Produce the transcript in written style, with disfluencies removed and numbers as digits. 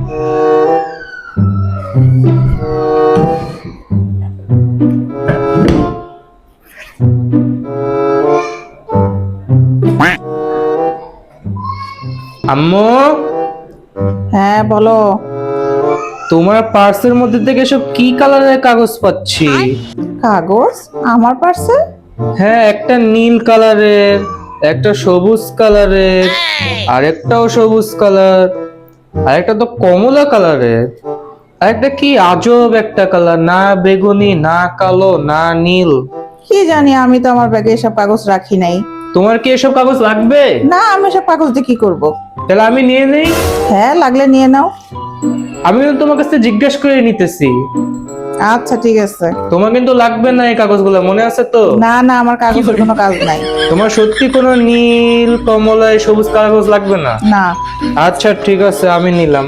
আম্মু, হ্যাঁ বলো। তোমার পার্সের মধ্যে থেকে সব কি কালারের কাগজ পাচ্ছি? কাগজ আমার পার্সে? হ্যাঁ, একটা নীল কালারের, একটা সবুজ কালারের, আরেকটাও সবুজ কালার, আরেকটা তো কমলা কালারের, আরেকটা কি আজব একটা কালার, না বেগুনি না কালো না নীল। কি জানি, আমি তো আমার ব্যাগে এসব কাগজ রাখি নাই। তোমার কি এসব কাগজ লাগবে? না, আমি এসব কাগজ দিয়ে কি করব? তাহলে আমি নিয়ে নেই। হ্যাঁ, লাগলে নিয়ে নাও। আমি তো তোমার কাছে জিজ্ঞেস করে নিতেছি। আচ্ছা ঠিক আছে। তোমার কিন্তু লাগবে না এই কাগজগুলো, মনে আছে তো? না না, আমার কাগজের কোনো কাজ নাই। তোমার সত্যি কোনো নীল কমলা সবুজ কাগজ লাগবে না? না। আচ্ছা ঠিক আছে, আমি নিলাম।